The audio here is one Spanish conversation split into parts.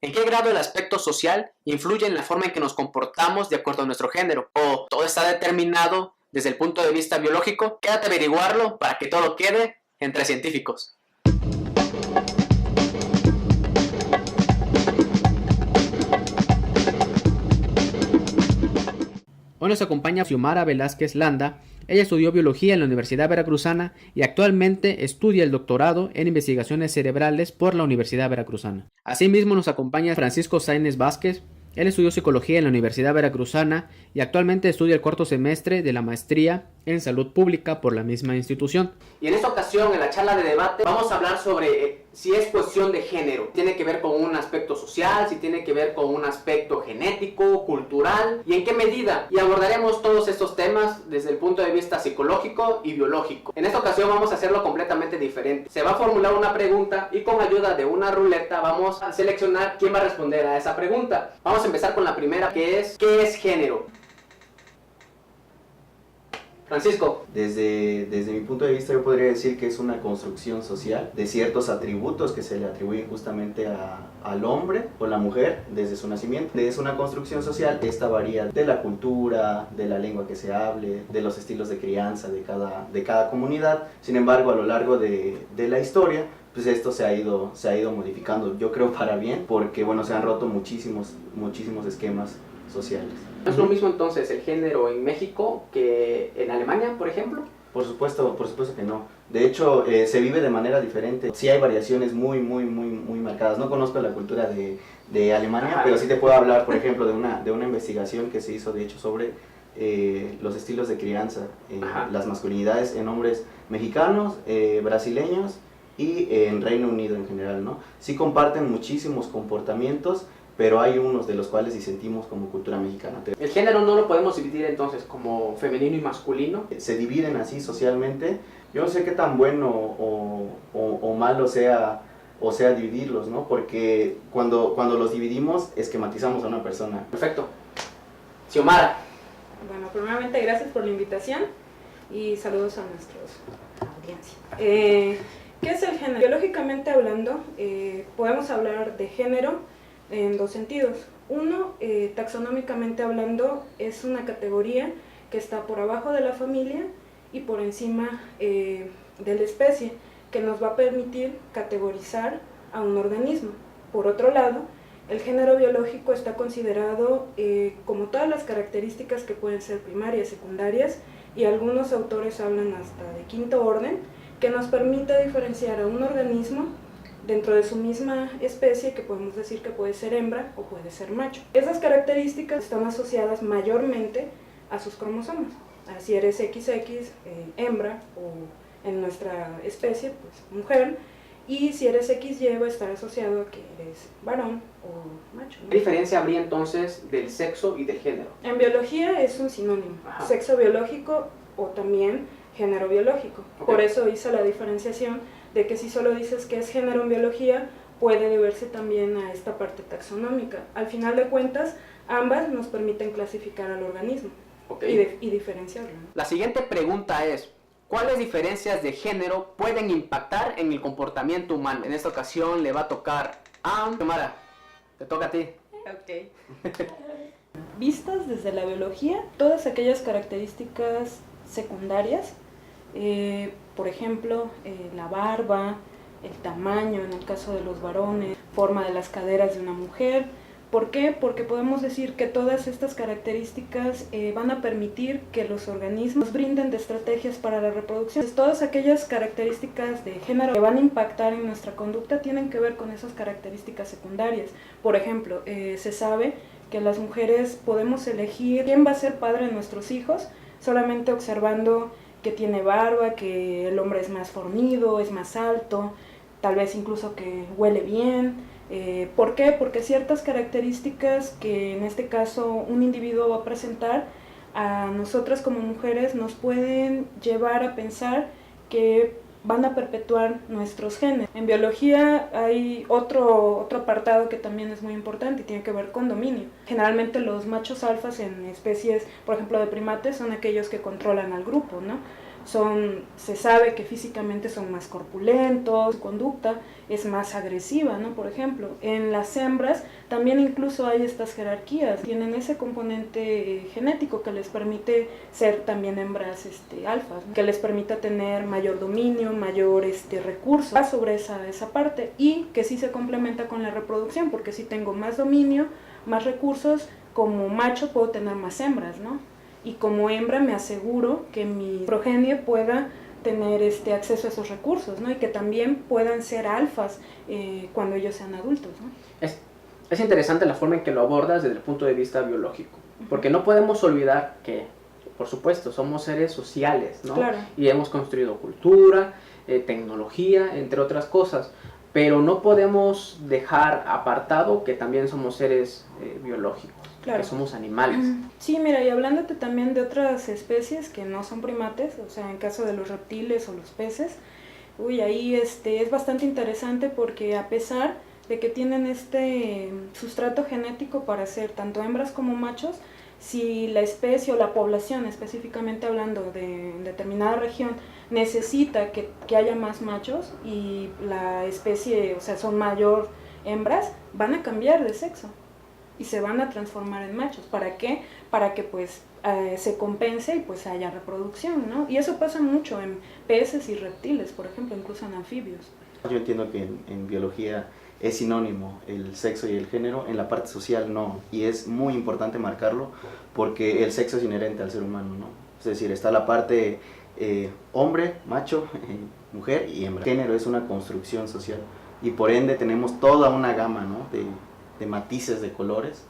¿En qué grado el aspecto social influye en la forma en que nos comportamos de acuerdo a nuestro género? ¿O todo está determinado desde el punto de vista biológico? Quédate a averiguarlo para que todo quede entre científicos. Hoy nos acompaña Xiomara Velázquez Landa. Ella estudió biología en la Universidad Veracruzana y actualmente estudia el doctorado en investigaciones cerebrales por la Universidad Veracruzana. Asimismo nos acompaña Francisco Sáenz Vázquez. Él estudió psicología en la Universidad Veracruzana y actualmente estudia el cuarto semestre de la maestría en salud pública por la misma institución. Y en esta ocasión, en la charla de debate, vamos a hablar sobre si es cuestión de género. Tiene que ver con un aspecto social, si tiene que ver con un aspecto genético, cultural, y en qué medida. Y abordaremos todos estos temas desde el punto de vista psicológico y biológico. En esta ocasión vamos a hacerlo completamente diferente. Se va a formular una pregunta y con ayuda de una ruleta vamos a seleccionar quién va a responder a esa pregunta. Vamos a empezar con la primera, que es ¿qué es género? Francisco. Desde mi punto de vista yo podría decir que es una construcción social de ciertos atributos que se le atribuyen justamente al hombre o la mujer desde su nacimiento. Es una construcción social, esta varía de la cultura, de la lengua que se hable, de los estilos de crianza de cada comunidad. Sin embargo, a lo largo de la historia, pues esto se ha ido modificando, yo creo para bien, porque bueno, se han roto muchísimos esquemas sociales. ¿No es lo mismo entonces el género en México que en Alemania, por ejemplo? Por supuesto que no. De hecho, se vive de manera diferente. Sí hay variaciones muy marcadas. No conozco la cultura de Alemania, pero sí te puedo hablar, por ejemplo, de una investigación que se hizo, de hecho, sobre los estilos de crianza, las masculinidades en hombres mexicanos, brasileños y en Reino Unido en general, ¿no? Sí comparten muchísimos comportamientos, pero hay unos de los cuales disentimos como cultura mexicana. ¿El género no lo podemos dividir entonces como femenino y masculino? Se dividen así socialmente. Yo no sé qué tan bueno o malo sea dividirlos, ¿no? Porque cuando los dividimos esquematizamos a una persona. Perfecto. Xiomara. Bueno, primeramente gracias por la invitación y saludos a nuestros audiencia. ¿Qué es el género? Biológicamente hablando, podemos hablar de género en dos sentidos. Uno, taxonómicamente hablando, es una categoría que está por abajo de la familia y por encima de la especie, que nos va a permitir categorizar a un organismo. Por otro lado, el género biológico está considerado como todas las características que pueden ser primarias, secundarias, y algunos autores hablan hasta de quinto orden, que nos permite diferenciar a un organismo dentro de su misma especie, que podemos decir que puede ser hembra o puede ser macho. Esas características están asociadas mayormente a sus cromosomas. Si eres XX, hembra, o en nuestra especie, pues mujer, y si eres XY va a estar asociado a que eres varón o macho, ¿no? ¿Qué diferencia habría entonces del sexo y del género? En biología es un sinónimo, sexo biológico o también género biológico. Okay. Por eso hice la diferenciación de que si solo dices que es género en biología, puede deberse también a esta parte taxonómica. Al final de cuentas, ambas nos permiten clasificar al organismo, okay, y diferenciarlo, ¿no? La siguiente pregunta es, ¿cuáles diferencias de género pueden impactar en el comportamiento humano? En esta ocasión le va a tocar a Xiomara. Te toca a ti. Ok. Vistas desde la biología, todas aquellas características secundarias, por ejemplo, la barba, el tamaño en el caso de los varones, forma de las caderas de una mujer. ¿Por qué? Porque podemos decir que todas estas características van a permitir que los organismos brinden de estrategias para la reproducción. Entonces, todas aquellas características de género que van a impactar en nuestra conducta tienen que ver con esas características secundarias. Por ejemplo, se sabe que las mujeres podemos elegir quién va a ser padre de nuestros hijos solamente observando que tiene barba, que el hombre es más fornido, es más alto, tal vez incluso que huele bien. ¿Por qué? Porque ciertas características que en este caso un individuo va a presentar a nosotras como mujeres nos pueden llevar a pensar que van a perpetuar nuestros genes. En biología hay otro apartado que también es muy importante y tiene que ver con dominio. Generalmente los machos alfas en especies, por ejemplo de primates, son aquellos que controlan al grupo, ¿no? se sabe que físicamente son más corpulentos, su conducta es más agresiva, ¿no? Por ejemplo, en las hembras también incluso hay estas jerarquías, tienen ese componente genético que les permite ser también hembras alfas, ¿no? Que les permita tener mayor dominio, mayor recurso sobre esa parte, y que sí se complementa con la reproducción, porque si tengo más dominio, más recursos, como macho puedo tener más hembras, ¿no? Y como hembra me aseguro que mi progenie pueda tener acceso a esos recursos, ¿no? Y que también puedan ser alfas cuando ellos sean adultos, ¿no? Es interesante la forma en que lo abordas desde el punto de vista biológico, porque no podemos olvidar que, por supuesto, somos seres sociales, ¿no? Claro. Y hemos construido cultura, tecnología, entre otras cosas, pero no podemos dejar apartado que también somos seres biológicos. Claro. Que somos animales. Sí, mira, y hablándote también de otras especies que no son primates, o sea, en caso de los reptiles o los peces, ahí es bastante interesante porque a pesar de que tienen sustrato genético para ser tanto hembras como machos, si la especie o la población, específicamente hablando de determinada región, necesita que haya más machos y la especie, o sea, son mayor hembras, van a cambiar de sexo y se van a transformar en machos. ¿Para qué? Para que pues se compense y pues haya reproducción, ¿no? Y eso pasa mucho en peces y reptiles, por ejemplo, incluso en anfibios. Yo entiendo que en biología es sinónimo el sexo y el género, en la parte social no, y es muy importante marcarlo porque el sexo es inherente al ser humano, ¿no? Es decir, está la parte hombre, macho, mujer y hembra. El género es una construcción social y por ende tenemos toda una gama, ¿no? de matices de colores,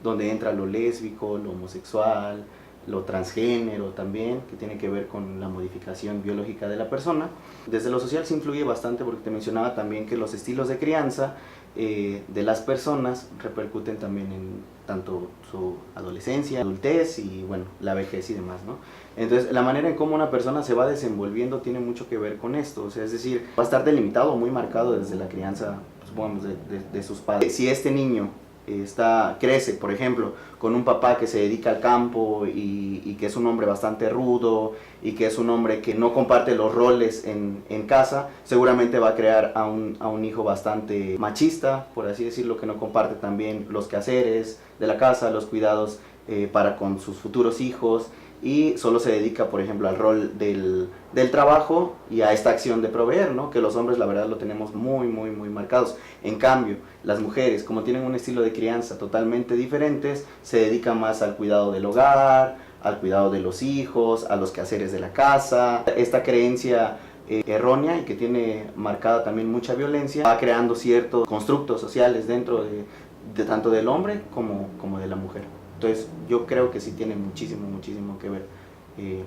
donde entra lo lésbico, lo homosexual, lo transgénero también, que tiene que ver con la modificación biológica de la persona. Desde lo social se influye bastante porque te mencionaba también que los estilos de crianza de las personas repercuten también en tanto su adolescencia, adultez y bueno, la vejez y demás, ¿no? Entonces la manera en cómo una persona se va desenvolviendo tiene mucho que ver con esto, o sea, es decir, va a estar delimitado, muy marcado desde la crianza, supongamos, de sus padres. Si este niño crece, por ejemplo, con un papá que se dedica al campo y que es un hombre bastante rudo y que es un hombre que no comparte los roles en casa, seguramente va a crear a un hijo bastante machista, por así decirlo, que no comparte también los quehaceres de la casa, los cuidados para con sus futuros hijos, y solo se dedica, por ejemplo, al rol del trabajo y a esta acción de proveer, ¿no? Que los hombres, la verdad, lo tenemos muy, muy, muy marcados. En cambio, las mujeres, como tienen un estilo de crianza totalmente diferentes, se dedican más al cuidado del hogar, al cuidado de los hijos, a los quehaceres de la casa. Esta creencia errónea y que tiene marcada también mucha violencia va creando ciertos constructos sociales dentro de tanto del hombre como de la mujer. Entonces yo creo que sí tiene muchísimo, muchísimo que ver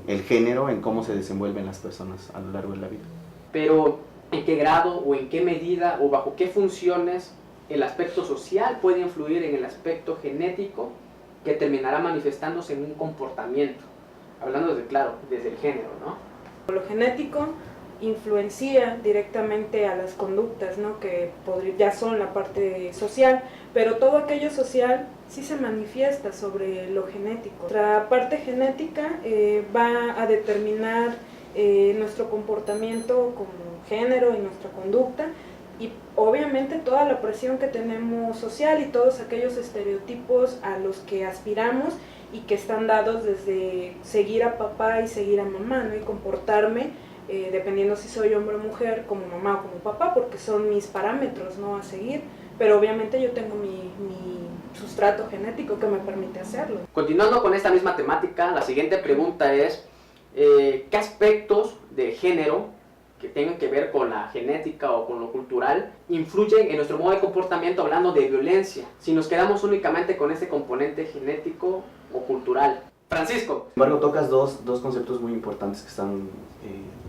el género en cómo se desenvuelven las personas a lo largo de la vida. Pero ¿en qué grado o en qué medida o bajo qué funciones el aspecto social puede influir en el aspecto genético que terminará manifestándose en un comportamiento? Hablando desde el género, ¿no? Lo genético influencia directamente a las conductas, ¿no? Que ya son la parte social, pero todo aquello social sí se manifiesta sobre lo genético. La parte genética va a determinar nuestro comportamiento como género y nuestra conducta, y obviamente toda la presión que tenemos social y todos aquellos estereotipos a los que aspiramos y que están dados desde seguir a papá y seguir a mamá, ¿no? Y comportarme dependiendo si soy hombre o mujer, como mamá o como papá, porque son mis parámetros, ¿no? A seguir, pero obviamente yo tengo mi sustrato genético que me permite hacerlo. Continuando con esta misma temática, la siguiente pregunta es ¿qué aspectos de género que tengan que ver con la genética o con lo cultural influyen en nuestro modo de comportamiento, hablando de violencia, si nos quedamos únicamente con ese componente genético o cultural? Francisco. Sin embargo, tocas dos conceptos muy importantes que están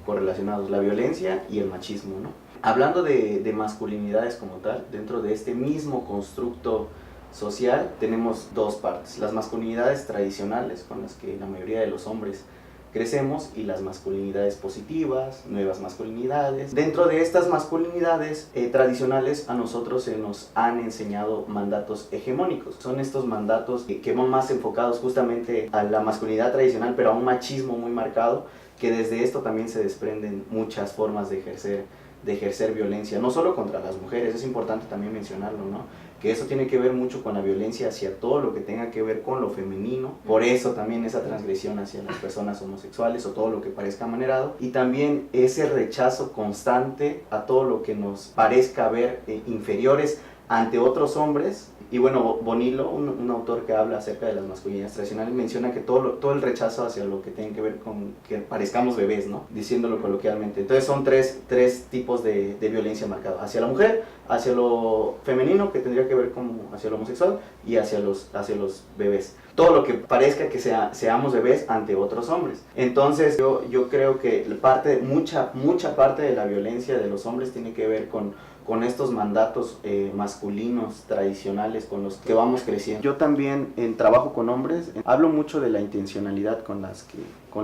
correlacionados, la violencia y el machismo, ¿no? Hablando de masculinidades como tal, dentro de este mismo constructo social tenemos dos partes: las masculinidades tradicionales, con las que la mayoría de los hombres crecemos y las masculinidades positivas, nuevas masculinidades. Dentro de estas masculinidades tradicionales a nosotros se nos han enseñado mandatos hegemónicos. Son estos mandatos que van más enfocados justamente a la masculinidad tradicional, pero a un machismo muy marcado, que desde esto también se desprenden muchas formas de ejercer violencia, no solo contra las mujeres, es importante también mencionarlo, ¿no? Que eso tiene que ver mucho con la violencia hacia todo lo que tenga que ver con lo femenino, por eso también esa transgresión hacia las personas homosexuales o todo lo que parezca amanerado, y también ese rechazo constante a todo lo que nos parezca ver inferiores ante otros hombres. Y bueno, Bonillo, un autor que habla acerca de las masculinidades tradicionales, menciona que todo el rechazo hacia lo que tiene que ver con que parezcamos bebés, ¿no? Diciéndolo coloquialmente. Entonces son tres tipos de violencia marcados: hacia la mujer, hacia lo femenino, que tendría que ver como hacia lo homosexual, y hacia los bebés. Todo lo que parezca que seamos bebés ante otros hombres. Entonces yo creo que mucha parte de la violencia de los hombres tiene que ver con estos mandatos masculinos tradicionales con los que vamos creciendo. Yo también trabajo con hombres, hablo mucho de la intencionalidad con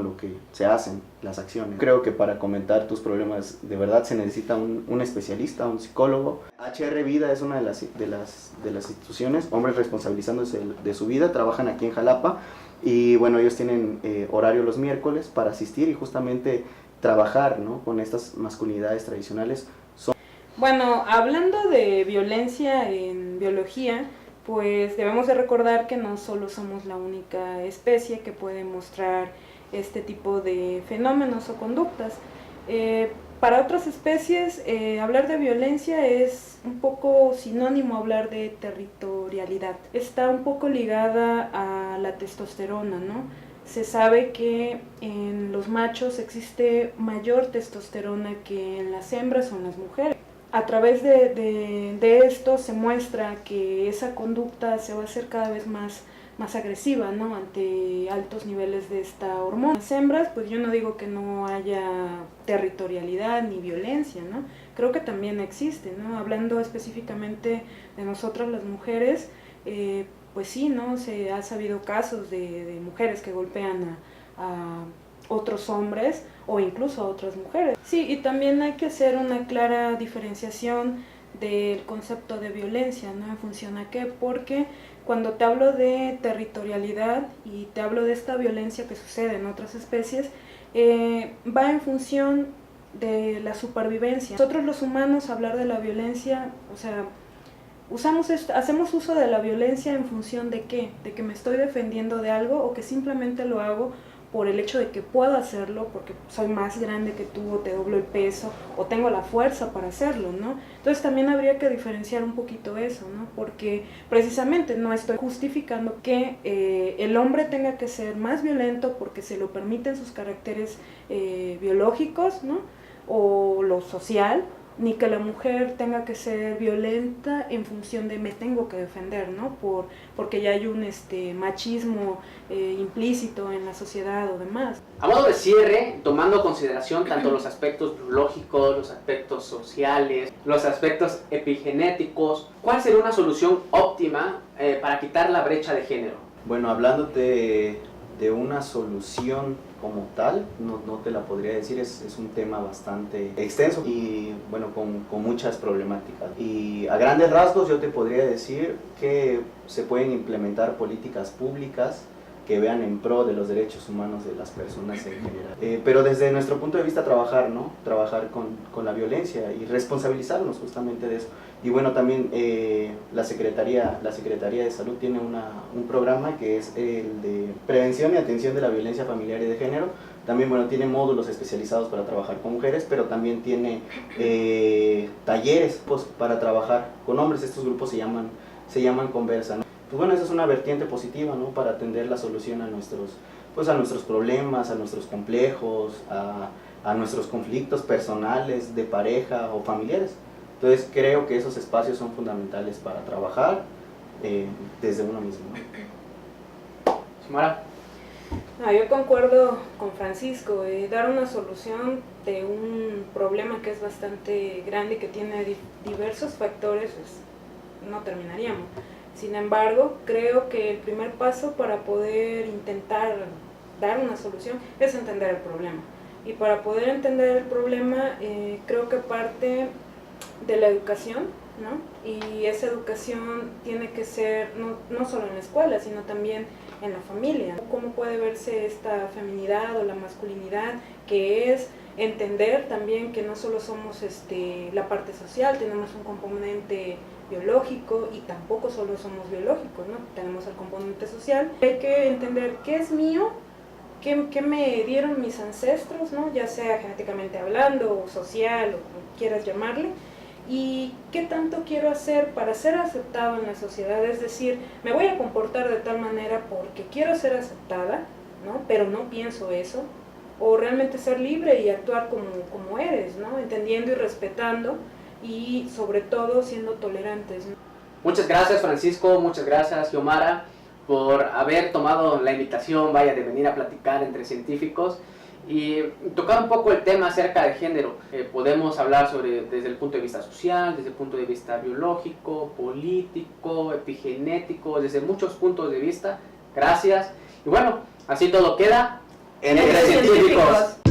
lo que se hacen las acciones. Creo que para comentar tus problemas de verdad se necesita un especialista, un psicólogo. HR Vida es una de las instituciones, hombres responsabilizándose de su vida, trabajan aquí en Jalapa, y bueno, ellos tienen horario los miércoles para asistir y justamente trabajar, ¿no?, con estas masculinidades tradicionales. Bueno, hablando de violencia en biología, pues debemos de recordar que no solo somos la única especie que puede mostrar este tipo de fenómenos o conductas. Para otras especies, hablar de violencia es un poco sinónimo a hablar de territorialidad. Está un poco ligada a la testosterona, ¿no? Se sabe que en los machos existe mayor testosterona que en las hembras o en las mujeres. A través de esto se muestra que esa conducta se va a hacer cada vez más agresiva, ¿no?, ante altos niveles de esta hormona. Las hembras, pues yo no digo que no haya territorialidad ni violencia, ¿no? Creo que también existe, ¿no? Hablando específicamente de nosotras las mujeres, pues sí, ¿no? Se ha sabido casos de mujeres que golpean a otros hombres o incluso a otras mujeres. Sí, y también hay que hacer una clara diferenciación del concepto de violencia, ¿no? ¿En función a qué? Porque cuando te hablo de territorialidad y te hablo de esta violencia que sucede en otras especies, va en función de la supervivencia. Nosotros los humanos, hablar de la violencia, o sea, hacemos uso de la violencia en función de qué, de que me estoy defendiendo de algo o que simplemente lo hago por el hecho de que puedo hacerlo, porque soy más grande que tú, o te doblo el peso, o tengo la fuerza para hacerlo, ¿no? Entonces también habría que diferenciar un poquito eso, ¿no? Porque precisamente no estoy justificando que el hombre tenga que ser más violento porque se lo permiten sus caracteres biológicos, ¿no?, o lo social, ni que la mujer tenga que ser violenta en función de me tengo que defender, ¿no? Porque ya hay un machismo implícito en la sociedad o demás. A modo de cierre, tomando en consideración tanto los aspectos biológicos, los aspectos sociales, los aspectos epigenéticos, ¿cuál sería una solución óptima para quitar la brecha de género? Bueno, hablándote de una solución como tal, no te la podría decir, es un tema bastante extenso y bueno, con muchas problemáticas. Y a grandes rasgos yo te podría decir que se pueden implementar políticas públicas que vean en pro de los derechos humanos de las personas en general. Pero desde nuestro punto de vista trabajar con la violencia y responsabilizarnos justamente de eso. Y bueno, también la Secretaría de Salud tiene un programa que es el de prevención y atención de la violencia familiar y de género. También bueno, tiene módulos especializados para trabajar con mujeres, pero también tiene talleres pues, para trabajar con hombres. Estos grupos se llaman Conversa, ¿no? Pues bueno, esa es una vertiente positiva, ¿no?, para atender la solución a nuestros problemas, a nuestros complejos, a nuestros conflictos personales, de pareja o familiares. Entonces creo que esos espacios son fundamentales para trabajar desde uno mismo, ¿no? Xiomara. Yo concuerdo con Francisco, dar una solución de un problema que es bastante grande y que tiene diversos factores, pues, no terminaríamos. Sin embargo, creo que el primer paso para poder intentar dar una solución, es entender el problema. Y para poder entender el problema, creo que parte de la educación, ¿no? Y esa educación tiene que ser no solo en la escuela, sino también en la familia. ¿Cómo puede verse esta feminidad o la masculinidad? Que es entender también que no solo somos la parte social, tenemos un componente biológico y tampoco solo somos biológicos, ¿no? Tenemos el componente social. Hay que entender qué es mío, qué me dieron mis ancestros, ¿no? Ya sea genéticamente hablando o social o como quieras llamarle, y qué tanto quiero hacer para ser aceptado en la sociedad. Es decir, me voy a comportar de tal manera porque quiero ser aceptada, ¿no? Pero no pienso eso, o realmente ser libre y actuar como eres, ¿no? Entendiendo y respetando y sobre todo siendo tolerantes, ¿no? Muchas gracias, Francisco, muchas gracias, Xiomara, por haber tomado la invitación, vaya, de venir a platicar entre científicos y tocar un poco el tema acerca del género. Podemos hablar desde el punto de vista social, desde el punto de vista biológico, político, epigenético, desde muchos puntos de vista. Gracias. Y bueno, así todo queda entre científicos.